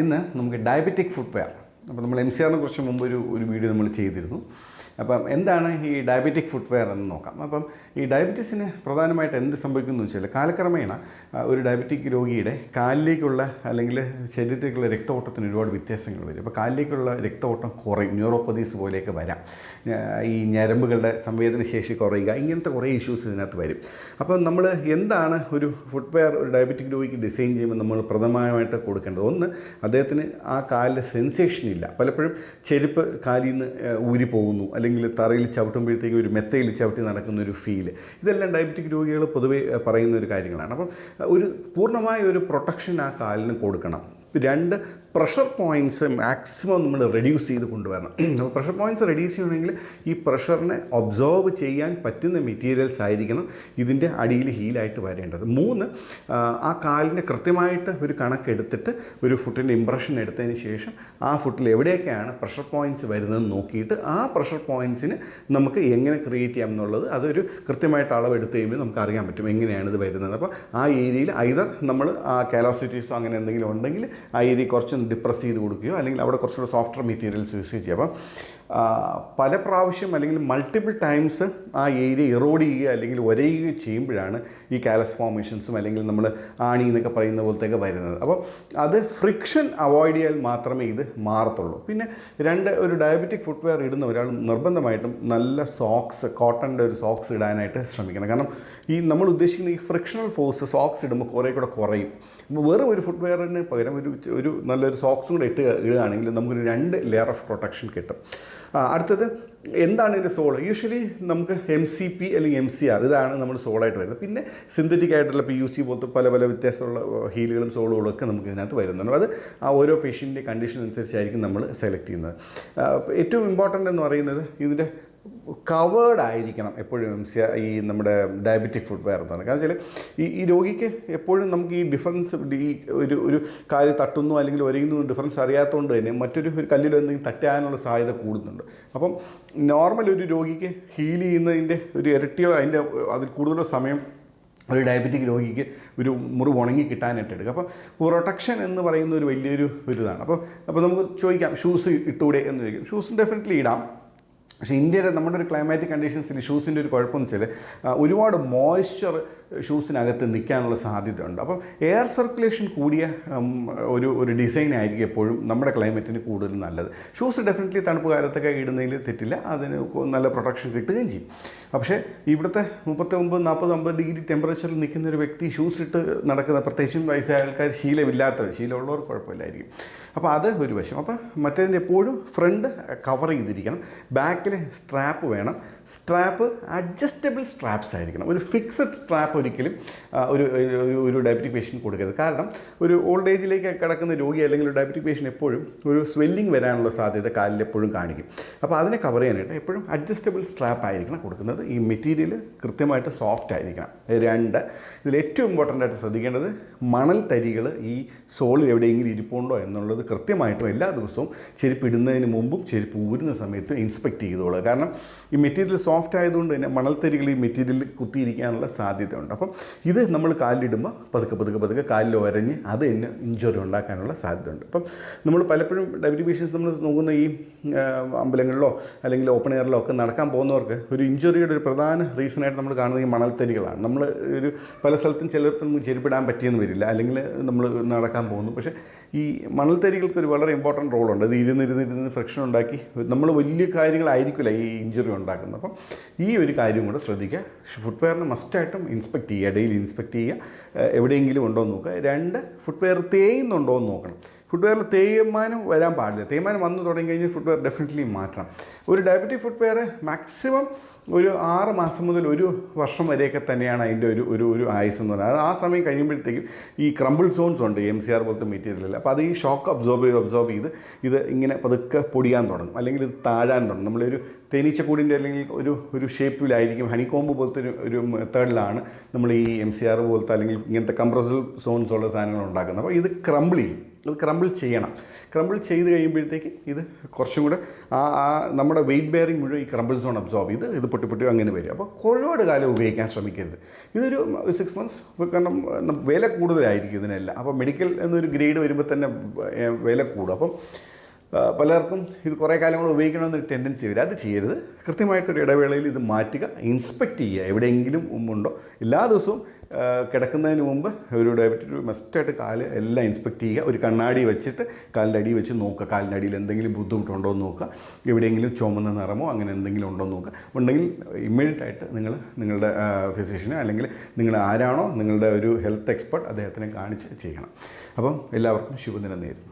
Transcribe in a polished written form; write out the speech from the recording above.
ഇന്ന് നമുക്ക് diabetic footwear. അപ്പോൾ നമ്മൾ MCR കുറിച്ച് മുമ്പ് ഒരു വീഡിയോ നമ്മൾ ചെയ്തിരുന്നു. അപ്പം എന്താണ് ഈ ഡയബറ്റിക് ഫുട്വെയർ എന്ന് നോക്കാം. അപ്പം ഈ ഡയബറ്റീസിന് പ്രധാനമായിട്ട് എന്ത് സംഭവിക്കുന്നു എന്ന് വെച്ചാൽ കാലക്രമേണ ഒരു ഡയബറ്റിക് രോഗിയുടെ കാലിലേക്കുള്ള അല്ലെങ്കിൽ ശരീരത്തിലേക്കുള്ള രക്തഓട്ടത്തിന് ഒരുപാട് വ്യത്യാസങ്ങൾ വരും. അപ്പോൾ കാലിലേക്കുള്ള രക്തഓട്ടം കുറയും, ന്യൂറോപ്പതീസ് പോലെയൊക്കെ വരാം, ഈ ഞരമ്പുകളുടെ സംവേദനശേഷി കുറയുക, ഇങ്ങനത്തെ കുറേ ഇഷ്യൂസ് ഇതിനകത്ത് വരും. അപ്പം നമ്മൾ എന്താണ് ഒരു ഫുട്വെയർ ഒരു ഡയബറ്റിക് രോഗിക്ക് ഡിസൈൻ ചെയ്യുമ്പോൾ നമ്മൾ പ്രധാനമായിട്ട് കൊടുക്കേണ്ടത്, ഒന്ന്, അദ്ദേഹത്തിന് ആ കാലിൽ സെൻസേഷൻ ഇല്ല. പലപ്പോഴും ചെരുപ്പ് കാലിൽ നിന്ന് ഊരി പോകുന്നു, അല്ലെങ്കിൽ തറയിൽ ചവിട്ടുമ്പോഴത്തേക്കും ഒരു മെത്തയിൽ ചവിട്ടി നടക്കുന്ന ഒരു ഫീല്. ഇതെല്ലാം ഡയബറ്റിക് രോഗികൾ പൊതുവെ പറയുന്ന ഒരു കാര്യങ്ങളാണ്. അപ്പം ഒരു പൂർണ്ണമായ ഒരു പ്രൊട്ടക്ഷൻ ആ കാലിന് കൊടുക്കണം. രണ്ട്, പ്രഷർ പോയിൻറ്റ്സ് മാക്സിമം നമ്മൾ റെഡ്യൂസ് ചെയ്ത് കൊണ്ടുവരണം. അപ്പോൾ പ്രഷർ പോയിൻറ്റ്സ് റെഡ്യൂസ് ചെയ്യണമെങ്കിൽ ഈ പ്രഷറിനെ ഒബ്സോർവ് ചെയ്യാൻ പറ്റുന്ന മെറ്റീരിയൽസ് ആയിരിക്കണം ഇതിൻ്റെ അടിയിൽ ഹീലായിട്ട് വരേണ്ടത്. മൂന്ന്, ആ കാലിൻ്റെ കൃത്യമായിട്ട് ഒരു കണക്കെടുത്തിട്ട് ഒരു ഫുട്ടിൻ്റെ ഇംപ്രഷൻ എടുത്തതിന് ശേഷം ആ ഫുട്ടിൽ എവിടെയൊക്കെയാണ് പ്രഷർ പോയിൻറ്റ്സ് വരുന്നതെന്ന് നോക്കിയിട്ട് ആ പ്രഷർ പോയിൻറ്റ്സിന് നമുക്ക് എങ്ങനെ ക്രിയേറ്റ് ചെയ്യാം എന്നുള്ളത് അതൊരു കൃത്യമായിട്ട് അളവെടുത്ത് കഴിയുമ്പോൾ നമുക്ക് അറിയാൻ പറ്റും എങ്ങനെയാണ് ഇത് വരുന്നത്. അപ്പോൾ ആ ഏരിയയിൽ ഐദർ നമ്മൾ ആ കാലോസിറ്റീസോ അങ്ങനെ എന്തെങ്കിലും ഉണ്ടെങ്കിൽ ആ ഏരിയ കുറച്ച് ഡിപ്രസ് ചെയ്ത് കൊടുക്കുകയോ അല്ലെങ്കിൽ അവിടെ കുറച്ചുകൂടെ സോഫ്റ്റ്വെയർ മെറ്റീരിയൽസ് യൂസ് ചെയ്യുക. അപ്പം പല പ്രാവശ്യം അല്ലെങ്കിൽ മൾട്ടിപ്പിൾ ടൈംസ് ആ ഏരിയ ഇറോഡ് ചെയ്യുക അല്ലെങ്കിൽ ഒരയുകയോ ചെയ്യുമ്പോഴാണ് ഈ കാലസ് ഫോർമേഷൻസും അല്ലെങ്കിൽ നമ്മൾ ആണി എന്നൊക്കെ പറയുന്ന പോലത്തെയൊക്കെ വരുന്നത്. അപ്പോൾ അത് ഫ്രിക്ഷൻ അവോയ്ഡ് ചെയ്യാൻ മാത്രമേ ഇത് മാറത്തുള്ളൂ. പിന്നെ രണ്ട്, ഒരു ഡയബറ്റിക് ഫുട്വെയർ ഇടുന്ന ഒരാൾ നിർബന്ധമായിട്ടും നല്ല സോക്സ്, കോട്ടൻ്റെ ഒരു സോക്സ് ഇടാനായിട്ട് ശ്രമിക്കണം. കാരണം ഈ നമ്മൾ ഉദ്ദേശിക്കുന്ന ഈ ഫ്രിക്ഷണൽ ഫോഴ്സ് സോക്സ് ഇടുമ്പോൾ കുറേ കൂടെ കുറയും. അപ്പോൾ വെറും ഒരു ഫുട്വെയറിന് പകരം ഒരു നല്ലൊരു സോക്സും കൂടെ ഇടുകയാണെങ്കിൽ നമുക്കൊരു 2 ലെയർ ഓഫ് പ്രൊട്ടക്ഷൻ കിട്ടും. അടുത്തത്, എന്താണ് ഇതിൻ്റെ സോൾ? യൂഷ്വലി നമുക്ക് MCP അല്ലെങ്കിൽ MCR ഇതാണ് നമ്മൾ സോളായിട്ട് വരുന്നത്. പിന്നെ സിന്തറ്റിക് ആയിട്ടുള്ള PUC പോലത്തെ പല വ്യത്യാസമുള്ള ഹീലുകളും സോളുകളും ഒക്കെ നമുക്ക് ഇതിനകത്ത് വരുന്നുണ്ട്. അത് ആ ഓരോ പേഷ്യൻ്റെ കണ്ടീഷൻ അനുസരിച്ചായിരിക്കും നമ്മൾ സെലക്ട് ചെയ്യുന്നത്. ഏറ്റവും ഇമ്പോർട്ടൻ്റ് എന്ന് പറയുന്നത് ഇതിൻ്റെ കവേർഡ് ആയിരിക്കണം എപ്പോഴും ഈ നമ്മുടെ ഡയബറ്റിക് ഫുട്വെയർ എന്ന് പറയുന്നത്. കാരണം വെച്ചാൽ ഈ രോഗിക്ക് എപ്പോഴും നമുക്ക് ഈ ഡിഫറൻസ് ഈ ഒരു കാര്യം തട്ടുന്നു അല്ലെങ്കിൽ ഒരയുന്നു ഡിഫറൻസ് അറിയാത്തതുകൊണ്ട് തന്നെ മറ്റൊരു കല്ലിൽ എന്തെങ്കിലും തട്ടാനുള്ള സാധ്യത കൂടുന്നുണ്ട്. അപ്പം നോർമൽ ഒരു രോഗിക്ക് ഹീൽ ചെയ്യുന്നതിൻ്റെ ഒരു ഇരട്ടിയോ അതിൽ കൂടുതലോ സമയം ഒരു ഡയബറ്റിക് രോഗിക്ക് ഒരു മുറിവ് ഉണങ്ങി കിട്ടാനായിട്ട് എടുക്കുക. അപ്പോൾ പ്രൊട്ടക്ഷൻ എന്ന് പറയുന്ന ഒരു വലിയൊരു ഇതാണ്. അപ്പോൾ നമുക്ക് ചോദിക്കാം, ഷൂസ് ഇട്ടൂടെ എന്ന് ചോദിക്കാം. ഷൂസ് ഡെഫിനറ്റ്ലി ഇടാം. പക്ഷേ ഇന്ത്യയുടെ നമ്മുടെ ഒരു ക്ലൈമാറ്റിക് കണ്ടീഷൻസിൽ ഷൂസിൻ്റെ ഒരു കുഴപ്പമെന്ന് വെച്ചാൽ ഒരുപാട് മോയ്സ്ചർ ഷൂസിനകത്ത് നിൽക്കാനുള്ള സാധ്യതയുണ്ട്. അപ്പം എയർ സർക്കുലേഷൻ കൂടിയ ഒരു ഡിസൈൻ ആയിരിക്കും എപ്പോഴും നമ്മുടെ ക്ലൈമറ്റിന് കൂടുതൽ നല്ലത്. ഷൂസ് ഡെഫിനറ്റ്ലി തണുപ്പ് കാലത്തൊക്കെ ഇടുന്നതിൽ തെറ്റില്ല, അതിന് നല്ല പ്രൊട്ടക്ഷൻ കിട്ടുകയും ചെയ്യും. പക്ഷേ ഇവിടുത്തെ 39, 40, 50 ഡിഗ്രി ടെമ്പറേച്ചറിൽ നിൽക്കുന്ന ഒരു വ്യക്തി ഷൂസ് ഇട്ട് നടക്കുന്ന, പ്രത്യേകിച്ചും വയസ്സായ ആൾക്കാർ, ശീലമുള്ളവർ കുഴപ്പമില്ലായിരിക്കും. അപ്പോൾ അത് ഒരു വശം. അപ്പോൾ മറ്റേതിൻ്റെ എപ്പോഴും ഫ്രണ്ട് കവർ ചെയ്തിരിക്കണം. ബാക്കിൽ സ്ട്രാപ്പ് വേണം. സ്ട്രാപ്പ് അഡ്ജസ്റ്റബിൾ സ്ട്രാപ്സ് ആയിരിക്കണം. ഒരു ഫിക്സഡ് സ്ട്രാപ്പ് ഒരിക്കലും ഒരു ഡയബറ്റിക് പേഷ്യൻ്റ് കൊടുക്കരുത്. കാരണം ഒരു ഓൾഡ് ഏജിലേക്ക് കിടക്കുന്ന രോഗി അല്ലെങ്കിൽ ഒരു ഡയബറ്റിക് പേഷ്യൻ്റ് എപ്പോഴും ഒരു സ്വെല്ലിങ് വരാനുള്ള സാധ്യത കാലിൽ എപ്പോഴും കാണിക്കും. അപ്പോൾ അതിനെ കവർ ചെയ്യാനായിട്ട് എപ്പോഴും അഡ്ജസ്റ്റബിൾ സ്ട്രാപ്പ് ആയിരിക്കണം കൊടുക്കുന്നത്. ഈ മെറ്റീരിയൽ കൃത്യമായിട്ട് സോഫ്റ്റ് ആയിരിക്കണം. രണ്ട്, ഇതിൽ ഏറ്റവും ഇമ്പോർട്ടൻ്റ് ആയിട്ട് ശ്രദ്ധിക്കേണ്ടത് മണൽ തരികൾ ഈ സോളിൽ എവിടെയെങ്കിലും ഇരിപ്പുണ്ടോ എന്നുള്ളത് കൃത്യമായിട്ടും എല്ലാ ദിവസവും ചെരുപ്പ് ഇടുന്നതിന് മുമ്പും ചെരുപ്പ് ഊരുന്ന സമയത്തും ഇൻസ്പെക്ട് ചെയ്തോളുക. കാരണം ഈ മെറ്റീരിയൽ സോഫ്റ്റ് ആയതുകൊണ്ട് തന്നെ മണൽത്തരികൾ ഈ മെറ്റീരിയലിൽ കുത്തിയിരിക്കാനുള്ള സാധ്യതയുണ്ട്. അപ്പം ഇത് നമ്മൾ കാലിലിടുമ്പോൾ പതുക്കെ കാലിൽ ഒരഞ്ഞ് അത് തന്നെ ഇഞ്ചുറി ഉണ്ടാക്കാനുള്ള സാധ്യതയുണ്ട്. അപ്പം നമ്മൾ പലപ്പോഴും ഡയബറ്റിക് പേഷ്യൻസ് നമ്മൾ നോക്കുന്ന ഈ അമ്പലങ്ങളിലോ അല്ലെങ്കിൽ ഓപ്പൺ എയറിലോ ഒക്കെ നടക്കാൻ പോകുന്നവർക്ക് ഒരു ഇഞ്ചുറിയുടെ ഒരു പ്രധാന റീസണായിട്ട് നമ്മൾ കാണുന്നത് ഈ മണൽത്തരികളാണ്. നമ്മൾ പല സ്ഥലത്തും ചിലപ്പോൾ നമുക്ക് ചെരുപ്പിടാൻ പറ്റിയെന്ന് വരില്ല, അല്ലെങ്കിൽ നമ്മൾ നടക്കാൻ പോകുന്നു. പക്ഷേ ഈ മണൽത്തരികൾക്ക് ഒരു വളരെ ഇമ്പോർട്ടൻറ്റ് റോളുണ്ട്. അത് ഇരുന്ന് ഫ്രിക്ഷൻ ഉണ്ടാക്കി നമ്മൾ വലിയ കാര്യങ്ങളായിരിക്കില്ല ഈ ഇഞ്ചുറി ഉണ്ടാക്കുന്നത്. അപ്പം ഈ ഒരു കാര്യം കൂടെ ശ്രദ്ധിക്കുക. ഫുട്വെയറിന് മസ്റ്റായിട്ടും ഇൻസ്പെക്ട് ചെയ്യുക, ഡെയിലി ഇൻസ്പെക്ട് ചെയ്യുക, എവിടെയെങ്കിലും ഉണ്ടോ എന്ന് നോക്കുക. രണ്ട്, ഫുട്വെയർ തേയുന്നുണ്ടോ എന്ന് നോക്കണം. ഫുട്വെയറിൽ തേയ്മാനം വരാൻ പാടില്ല. തേയ്മാനം വന്നു തുടങ്ങി കഴിഞ്ഞാൽ ഫുട്വെയർ ഡെഫിനറ്റ്ലി മാറ്റണം. ഒരു ഡയബറ്റിക് ഫുട്വെയർ മാക്സിമം ഒരു 6 മാസം മുതൽ 1 വർഷം വരെയൊക്കെ തന്നെയാണ് അതിൻ്റെ ഒരു ആയുസ് എന്ന് പറയുന്നത്. ആ സമയം കഴിയുമ്പോഴത്തേക്കും ഈ ക്രംബിൾ സോൺസ് ഉണ്ട് MCR പോലത്തെ മെറ്റീരിയലിൽ. അപ്പോൾ അത് ഈ ഷോക്ക് അബ്സോർബ് ചെയ്ത് ഇത് ഇങ്ങനെ പതുക്കെ പൊടിയാൻ തുടങ്ങും, അല്ലെങ്കിൽ ഇത് താഴാൻ തുടങ്ങും. നമ്മളൊരു തേനീച്ചക്കൂടിൻ്റെ അല്ലെങ്കിൽ ഒരു ഷേപ്പിലായിരിക്കും, ഹണിക്കോമ്പ് പോലത്തെ ഒരു മെത്തേഡിലാണ് നമ്മൾ ഈ MCR പോലത്തെ അല്ലെങ്കിൽ ഇങ്ങനത്തെ കംപ്രസൽ സോൺസ് ഉള്ള സാധനങ്ങൾ ഉണ്ടാക്കുന്നത്. അപ്പോൾ ഇത് ക്രംബിൾ ചെയ്യും. അത് ക്രംബിൾ ചെയ്യണം. ക്രംബിൾ ചെയ്ത് കഴിയുമ്പോഴത്തേക്ക് ഇത് കുറച്ചും കൂടെ നമ്മുടെ വെയിറ്റ് ബെയറിംഗ് മുഴുവൻ ഈ ക്രംബിൾ സോൺ അബ്സോർബ് ചെയ്ത് ഇത് പൊട്ടി അങ്ങനെ വരും. അപ്പോൾ ഒരുപാട് കാലം ഉപയോഗിക്കാൻ ശ്രമിക്കരുത്. ഇതൊരു 6 months, കാരണം വില കൂടുതലായിരിക്കും ഇതിനെല്ലാം. അപ്പോൾ മെഡിക്കൽ എന്നൊരു ഗ്രേഡ് വരുമ്പോൾ തന്നെ വില കൂടും. അപ്പം പലർക്കും ഇത് കുറേ കാലം കൂടെ ഉപയോഗിക്കണമെന്നൊരു ടെൻഡൻസി വരും. അത് ചെയ്യരുത്. കൃത്യമായിട്ടൊരു ഇടവേളയിൽ ഇത് മാറ്റുക, ഇൻസ്പെക്റ്റ് ചെയ്യുക, എവിടെയെങ്കിലും ഉണ്ടോ. എല്ലാ ദിവസവും കിടക്കുന്നതിന് മുമ്പ് ഒരു ഡയബറ്റിക് മസ്റ്റായിട്ട് കാല് എല്ലാം ഇൻസ്പെക്റ്റ് ചെയ്യുക. ഒരു കണ്ണാടി വെച്ചിട്ട് കാലിൻ്റെ അടി വെച്ച് നോക്കുക, കാലിൻ്റെ അടിയിൽ എന്തെങ്കിലും ബുദ്ധിമുട്ടുണ്ടോ എന്ന് നോക്കുക, എവിടെയെങ്കിലും ചുമന്ന നിറമോ അങ്ങനെ എന്തെങ്കിലും ഉണ്ടോ എന്ന് നോക്കുക. ഉണ്ടെങ്കിൽ ഇമ്മീഡിയറ്റായിട്ട് നിങ്ങളുടെ ഫിസിഷ്യനെ അല്ലെങ്കിൽ നിങ്ങൾ ആരാണോ നിങ്ങളുടെ ഒരു ഹെൽത്ത് എക്സ്പെർട്ട് അദ്ദേഹത്തിനെ കാണിച്ച് ചെയ്യണം. അപ്പം എല്ലാവർക്കും ശുഭദിനം നേരുന്നു.